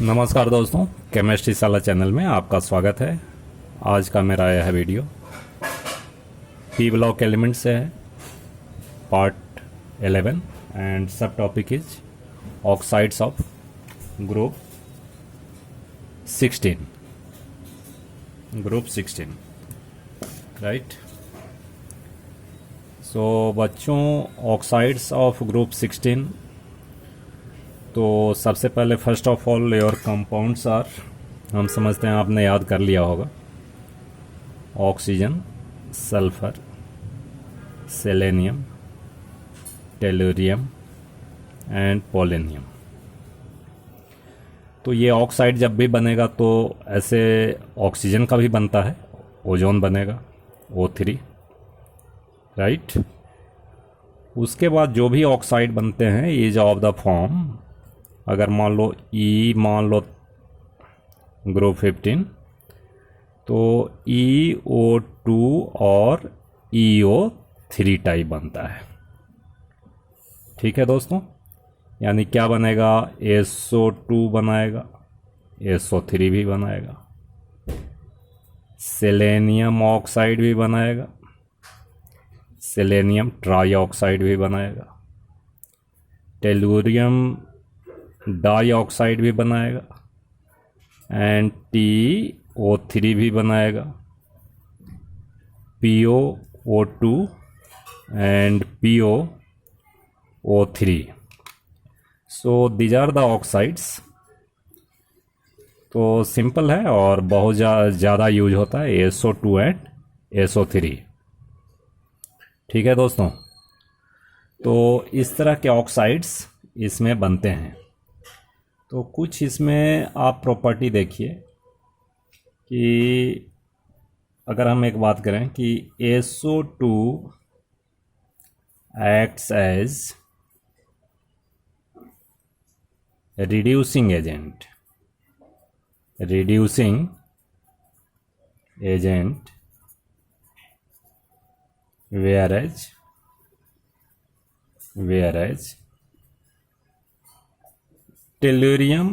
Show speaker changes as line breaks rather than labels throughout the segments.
नमस्कार दोस्तों, केमिस्ट्री साला चैनल में आपका स्वागत है। आज का मेरा यह वीडियो पी ब्लॉक एलिमेंट से है, part 11 and subtopic is oxides of group 16 right. So बच्चों, ऑक्साइड्स ऑफ ग्रुप 16, तो सबसे पहले first of all your compounds are, हम समझते हैं आपने याद कर लिया होगा, oxygen, sulphur, selenium, tellurium and polonium. तो ये ऑक्साइड जब भी बनेगा तो ऐसे ऑक्सीजन का भी बनता है, ओजोन बनेगा O3 राइट। उसके बाद जो भी ऑक्साइड बनते हैं इज ऑफ द फॉर्म, अगर मान लो मान लो ग्रुप 15, तो EO2 और EO3 टाइप बनता है। ठीक है दोस्तों, यानी क्या बनेगा, SO2 बनाएगा, SO3 भी बनाएगा, सेलेनियम ऑक्साइड भी बनाएगा, सेलेनियम ट्राईऑक्साइड भी बनाएगा, टेलुरियम डाइऑक्साइड भी बनाएगा एंड TO3 भी बनाएगा, POO2 and POO3। So these are the oxides. तो सिंपल है और बहुत ज़्यादा यूज होता है SO2 एंड SO3। ठीक है दोस्तों, तो इस तरह के ऑक्साइड्स इसमें बनते हैं। तो कुछ इसमें आप प्रॉपर्टी देखिए कि अगर हम एक बात करें कि SO2 acts as reducing agent whereas tellurium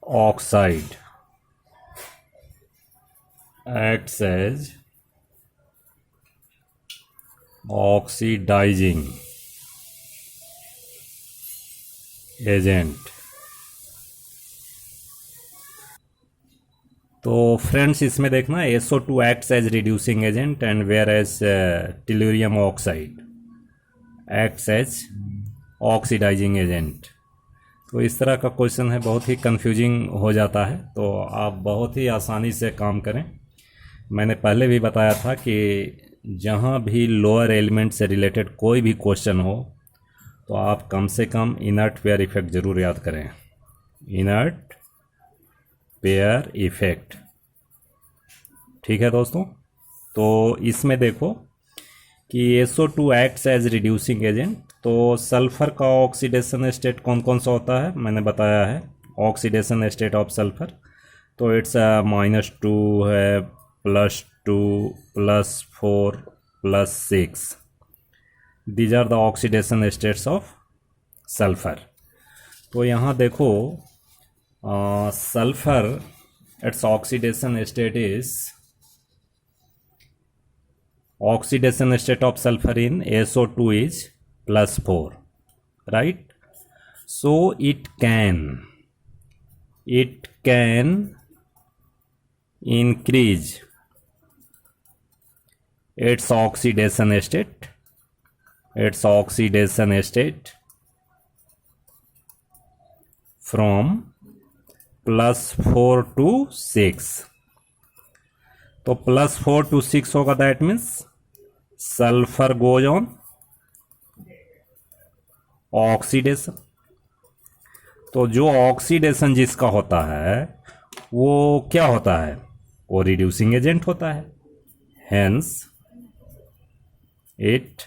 oxide acts as oxidizing agent। तो फ्रेंड्स इसमें देखना, SO2 acts as reducing agent and whereas tellurium oxide acts as oxidising agent. तो इस तरह का क्वेश्चन है, बहुत ही कंफ्यूजिंग हो जाता है, तो आप बहुत ही आसानी से काम करें। मैंने पहले भी बताया था कि जहाँ भी लोअर एलिमेंट से रिलेटेड कोई भी क्वेश्चन हो तो आप कम से कम इनर्ट पेयर इफेक्ट ज़रूर याद करें, इनर्ट पेयर इफेक्ट। ठीक है दोस्तों, तो इसमें देखो कि SO2 acts as reducing agent, तो सल्फर का ऑक्सीडेशन स्टेट कौन कौन सा होता है मैंने बताया है, ऑक्सीडेशन स्टेट ऑफ सल्फर। तो इट्स -2 है, +2, +4, +6। These are the oxidation states of sulphur. तो यहाँ देखो, sulfur, its oxidation state is, oxidation state of sulfur in SO2 is +4 right। So it can increase its oxidation state from +4 to 6। तो +4 to 6 होगा, that means sulphur goes on oxidation. तो जो oxidation जिसका होता है वो क्या होता है, वो रिड्यूसिंग एजेंट होता है, hence it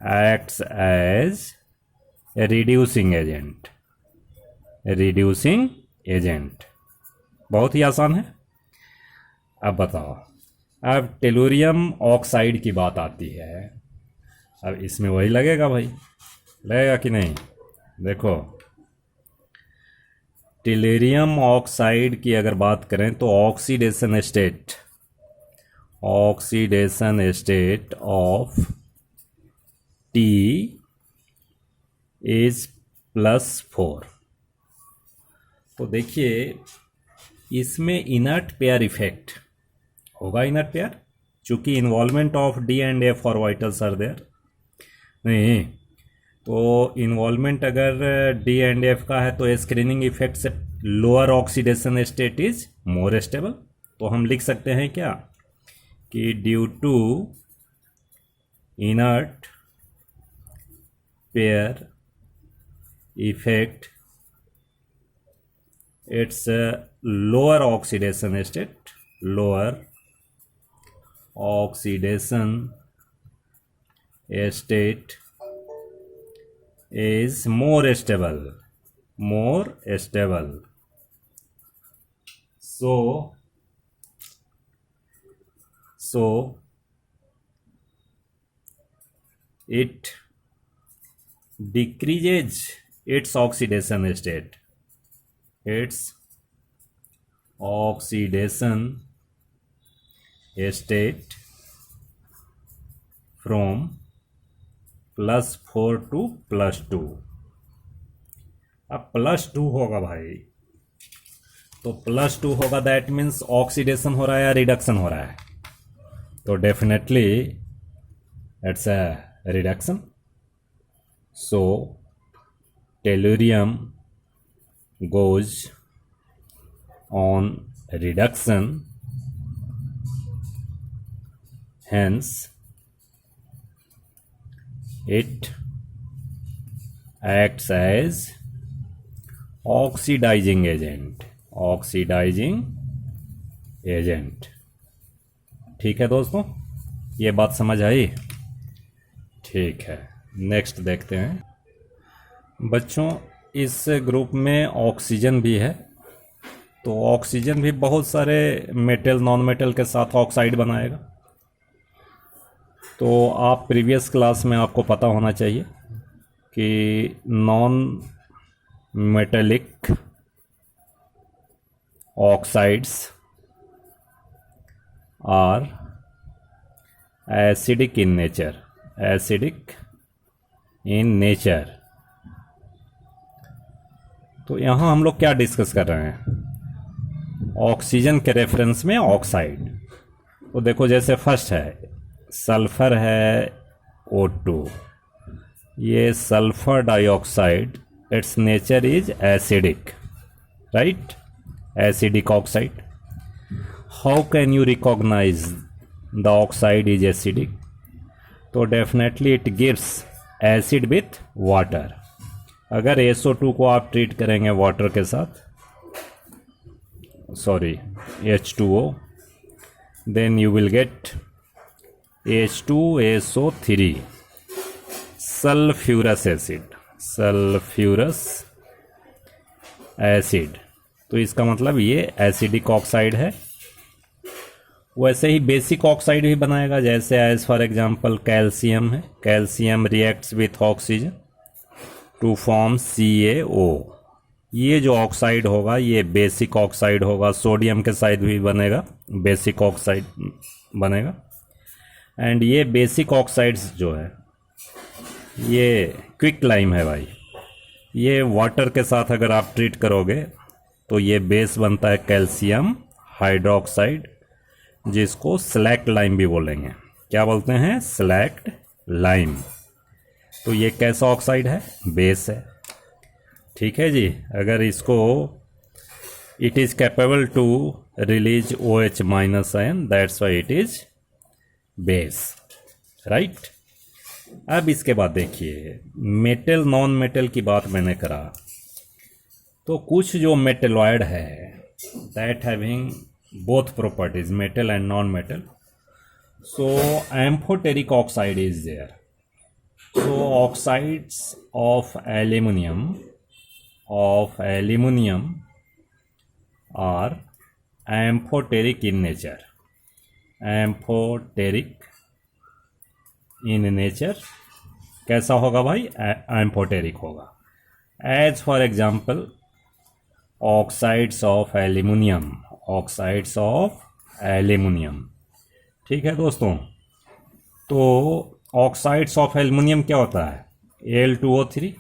acts as reducing agent. बहुत ही आसान है। अब बताओ, अब टेलुरियम ऑक्साइड की बात आती है, अब इसमें वही लगेगा भाई, लगेगा कि नहीं। देखो टेलुरियम ऑक्साइड की अगर बात करें तो oxidation state of T is +4। तो देखिए इसमें इनर्ट पेयर इफेक्ट होगा, इनर्ट पेयर, चूंकि involvement of D and F orbitals are there. नहीं तो इन्वॉल्वमेंट अगर D एंड F का है तो स्क्रीनिंग इफेक्ट से lower oxidation state is more stable. तो हम लिख सकते हैं क्या कि due to inert pair effect its lower oxidation state is more stable. So it decreases its oxidation state. Its oxidation state from +4 to +2। अब +2 होगा भाई, तो +2 होगा, दैट मीन्स ऑक्सीडेशन हो रहा है या रिडक्शन हो रहा है, तो definitely it's a reduction. So tellurium goes on reduction, hence it acts as oxidizing agent। ठीक है दोस्तों, ये बात समझ आई? ठीक है, नेक्स्ट देखते हैं बच्चों। इस ग्रुप में ऑक्सीजन भी है, तो ऑक्सीजन भी बहुत सारे मेटल नॉन मेटल के साथ ऑक्साइड बनाएगा। तो आप प्रीवियस क्लास में आपको पता होना चाहिए कि non metallic oxides are acidic in nature. तो यहाँ हम लोग क्या डिस्कस कर रहे हैं, ऑक्सीजन के रेफरेंस में ऑक्साइड। तो देखो जैसे फर्स्ट है सल्फर है O2, ये sulphur dioxide it's nature is acidic, right, acidic oxide. How can you recognise the oxide is acidic? तो definitely it gives acid with water. अगर SO2 को आप ट्रीट करेंगे वाटर के साथ, sorry H2O, then you will get H2SO3 sulphurous acid. तो इसका मतलब ये एसिडिक ऑक्साइड है। वैसे ही बेसिक ऑक्साइड भी बनाएगा, जैसे एज फॉर एग्जांपल कैल्शियम है, calcium reacts with oxygen to form CaO। ये जो ऑक्साइड होगा ये बेसिक ऑक्साइड होगा। सोडियम के साथ भी बनेगा, बेसिक ऑक्साइड बनेगा। एंड ये बेसिक ऑक्साइड्स जो है ये क्विक लाइम है भाई, ये वाटर के साथ अगर आप ट्रीट करोगे तो ये बेस बनता है कैल्शियम हाइड्रोक्साइड, जिसको स्लैक्ट लाइम भी बोलेंगे। क्या बोलते हैं? Select lime. तो ये कैसा ऑक्साइड है? बेस है। ठीक है जी। अगर इसको it is capable to release OH minus ion, that's why it is base, right. अब इसके बाद देखिए मेटल नॉन मेटल की बात मैंने करा, तो कुछ जो मेटलॉयड है that having both properties metal and non metal, so amphoteric oxide is there. So oxides of aluminum are amphoteric in nature. कैसा होगा भाई? एम्फोटेरिक होगा। As for example oxides of aluminium, oxides of aluminium. ठीक है दोस्तों, तो oxides of aluminium क्या होता है? Al2O3।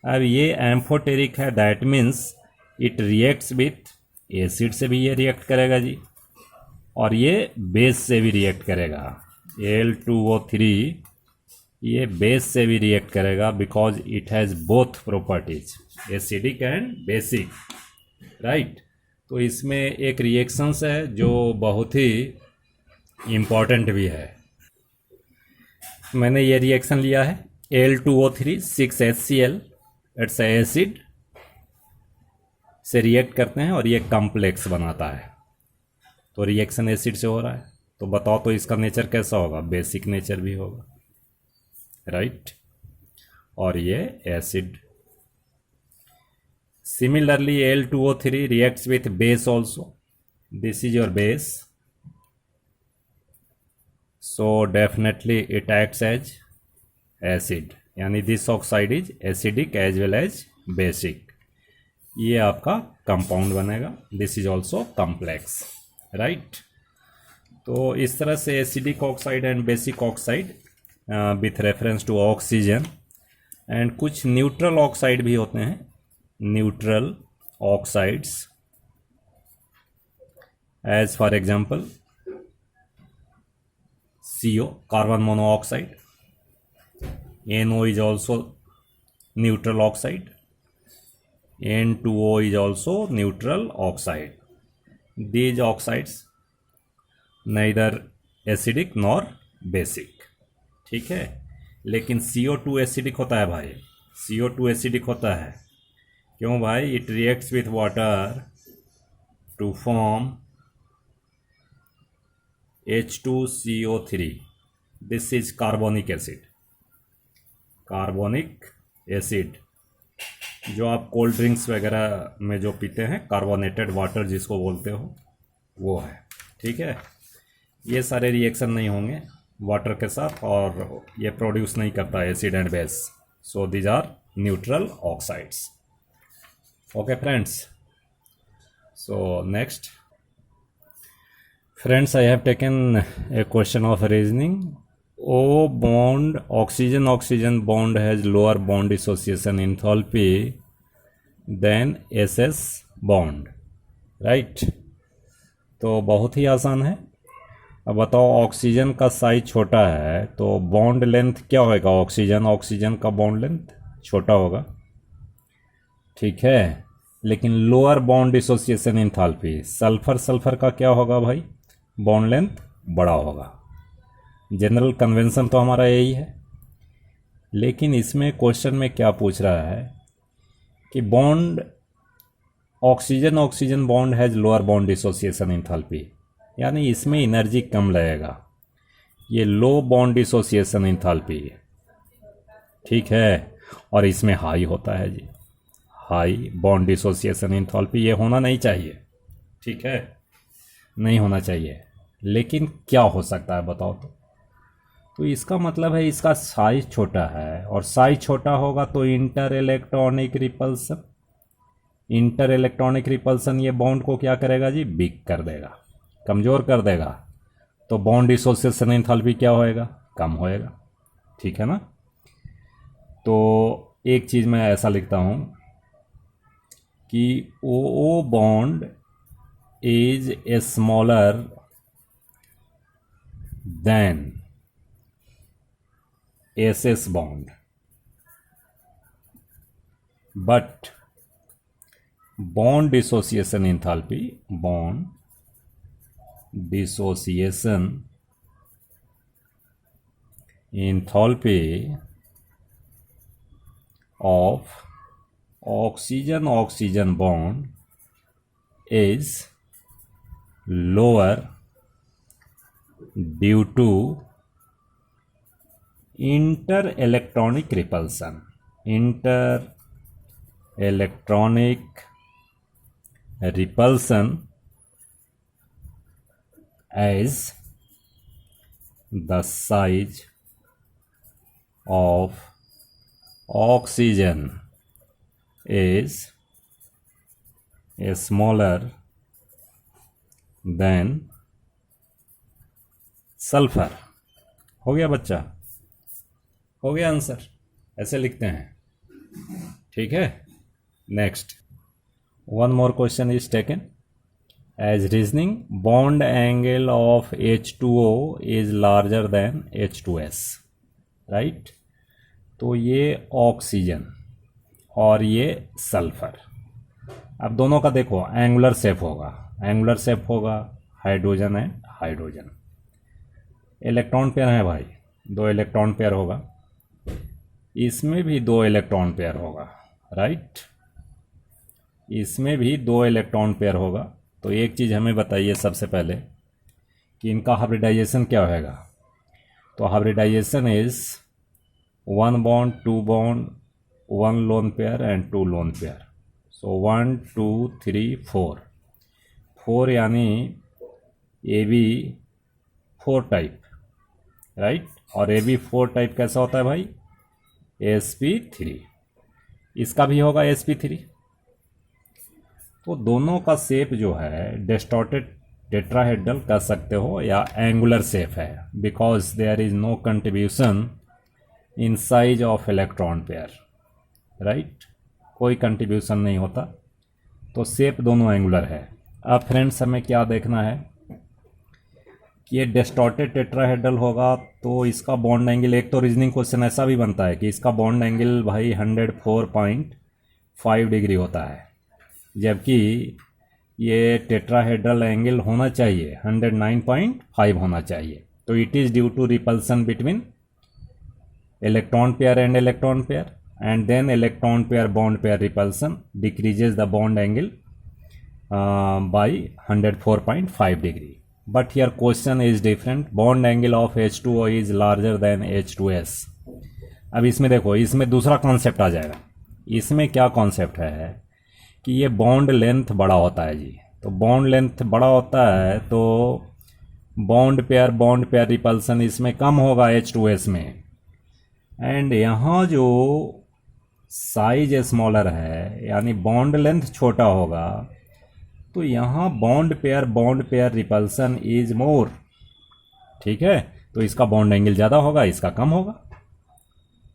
अब ये एम्फोटेरिक है, that means it reacts with acid से भी ये रिएक्ट करेगा जी, और ये बेस से भी रिएक्ट करेगा। Al2O3 ये बेस से भी रिएक्ट करेगा because it has both properties, acidic and basic, right. तो इसमें एक रिएक्शंस है जो बहुत ही इम्पॉर्टेंट भी है। मैंने ये रिएक्शन लिया है Al2O3 6HCl, इट्स एसिड से रिएक्ट करते हैं और ये कॉम्प्लेक्स बनाता है, तो रिएक्शन एसिड से हो रहा है। तो बताओ तो इसका नेचर कैसा होगा? बेसिक नेचर भी होगा, राइट। और ये acid. Similarly Al2O3 reacts with base also, this is your base, so definitely it acts as acid, यानी this oxide is acidic as well as basic। ये आपका कंपाउंड बनेगा, this is also complex, right. तो इस तरह से acidic oxide and basic oxide with reference to oxygen, and कुछ neutral oxide भी होते हैं, neutral oxides as for example CO, carbon monoxide, NO is also neutral oxide, N2O is also neutral oxide. These oxides neither acidic nor basic, ठीक है। लेकिन CO2 acidic होता है भाई, CO2 एसिडिक होता है। क्यों भाई? It reacts with water to form H2CO3, this is carbonic acid, carbonic acid जो आप कोल्ड ड्रिंक्स वगैरह में जो पीते हैं, कार्बोनेटेड वाटर जिसको बोलते हो, वो है, ठीक है। ये सारे रिएक्शन नहीं होंगे वाटर के साथ और ये प्रोड्यूस नहीं करता acid and base, so these are neutral oxides. Okay friends, so next friends, I have taken a question of reasoning. O bond, oxygen oxygen bond has lower bond dissociation enthalpy than SS bond, right? तो बहुत ही आसान है। अब बताओ, oxygen का size छोटा है तो बॉन्ड लेंथ क्या होगा? ऑक्सीजन का बॉन्ड लेंथ छोटा होगा, ठीक है। लेकिन lower bond dissociation enthalpy, sulphur का क्या होगा भाई? बॉन्ड लेंथ बड़ा होगा। जनरल कन्वेंशन तो हमारा यही है, लेकिन इसमें क्वेश्चन में क्या पूछ रहा है कि bond oxygen bond has lower bond dissociation enthalpy, यानी इसमें एनर्जी कम लगेगा, ये लो बॉन्ड डिसोसिएशन एंथैल्पी, ठीक है। और इसमें हाई होता है जी, हाई बॉन्ड डिसोसिएशन एंथैल्पी, ये होना नहीं चाहिए, ठीक है, नहीं होना चाहिए। लेकिन क्या हो सकता है बताओ तो इसका मतलब है इसका साइज छोटा है, और साइज छोटा होगा तो इंटर इलेक्ट्रॉनिक रिपल्सन ये बॉन्ड को क्या करेगा जी? वीक कर देगा, कमज़ोर कर देगा। तो बॉन्ड डिसोसिएशन एंथैल्पी क्या होएगा? कम होएगा, ठीक है ना। तो एक चीज़ मैं ऐसा लिखता हूँ कि O bond is a smaller than SS bond, but bond dissociation enthalpy of oxygen bond is lower due to inter-electronic repulsion as the size of oxygen is A smaller then sulphur. हो गया बच्चा, हो गया answer, ऐसे लिखते हैं। ठीक है, next one more question is taken as reasoning, bond angle of H2O is larger than H2S, right. तो ये ऑक्सीजन और ये सल्फर, अब दोनों का देखो एंगुलर शेप होगा, एंगुलर शेप होगा hydrogen and hydrogen. Electron pair है भाई, 2 इलेक्ट्रॉन पेयर होगा, इसमें भी 2 इलेक्ट्रॉन पेयर होगा, राइट। इसमें भी 2 इलेक्ट्रॉन पेयर होगा। तो एक चीज़ हमें बताइए सबसे पहले कि इनका हाइब्रिडाइजेशन क्या होगा। तो hybridisation is 1 bond 2 bond 1 lone pair and 2 lone pair. So 1 2 3 4 यानी AB 4 टाइप, राइट। और AB 4 टाइप कैसा होता है भाई, sp3। इसका भी होगा sp3। तो दोनों का शेप जो है डिस्टॉर्टेड टेट्राहेड्रल कह सकते हो या एंगुलर शेप है, because there is no contribution in size of electron pair, right. कोई कंट्रीब्यूशन नहीं होता, तो शेप दोनों एंगुलर है। अब फ्रेंड्स हमें क्या देखना है कि ये डिस्टॉर्टेड टेट्राहेड्रल होगा तो इसका बॉन्ड एंगल, एक तो रीजनिंग क्वेश्चन ऐसा भी बनता है कि इसका बॉन्ड एंगल भाई 104.5 डिग्री होता है, जबकि ये टेट्राहेड्रल एंगल होना चाहिए 109.5 होना चाहिए। तो it is due to repulsion between electron pair and electron pair, and then electron pair bond pair repulsion decreases the bond angle by 104.5 degree. But here question is different, bond angle of H2O is larger than H2S। अब इसमें देखो, इसमें दूसरा concept आ जाएगा। इसमें क्या concept है कि ये बॉन्ड लेंथ बड़ा होता है जी। तो बॉन्ड लेंथ बड़ा होता है तो बॉन्ड पेयर रिपल्सन इसमें कम होगा H2S में, एंड यहाँ जो साइज स्मॉलर है यानी बॉन्ड लेंथ छोटा होगा, तो यहाँ bond pair repulsion is more, ठीक है। तो इसका बॉन्ड एंगल ज़्यादा होगा, इसका कम होगा,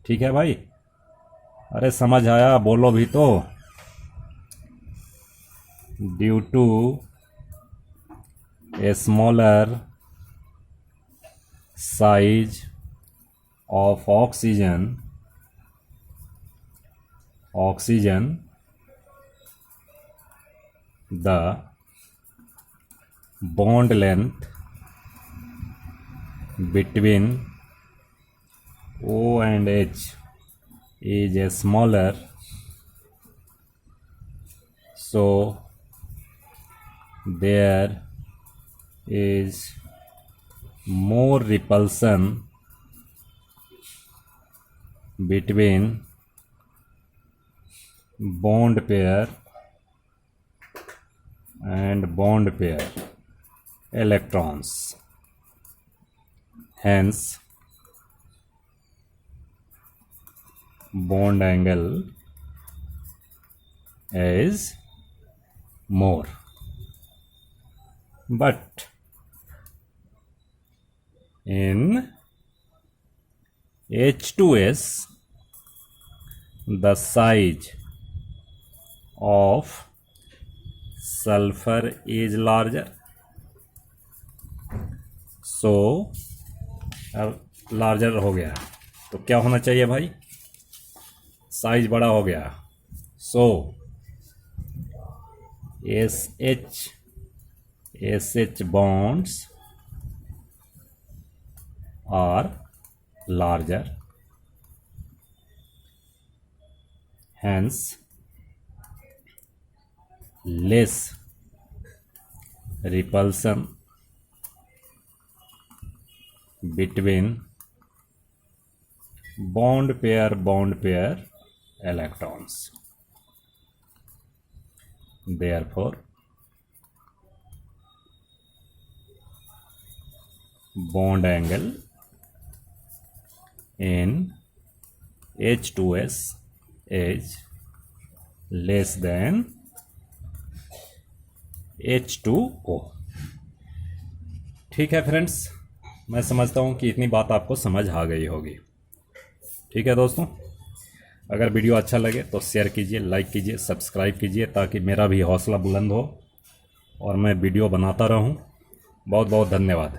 ठीक है भाई। अरे समझ आया, बोलो भी तो। Due to a smaller size of oxygen the bond length between O and H is a smaller, so there is more repulsion between bond pair and bond pair electrons, hence bond angle is more. But in H2S the size of sulfur is larger, so अब larger हो गया तो क्या होना चाहिए भाई, size बड़ा हो गया। सो SH bonds are larger, hence less repulsion between bond pair electrons. Therefore bond angle in H2S is less than H2O। ठीक है फ्रेंड्स, मैं समझता हूँ कि इतनी बात आपको समझ आ गई होगी। ठीक है दोस्तों, अगर वीडियो अच्छा लगे तो शेयर कीजिए, लाइक कीजिए, सब्सक्राइब कीजिए, ताकि मेरा भी हौसला बुलंद हो और मैं वीडियो बनाता रहूं। बहुत बहुत धन्यवाद।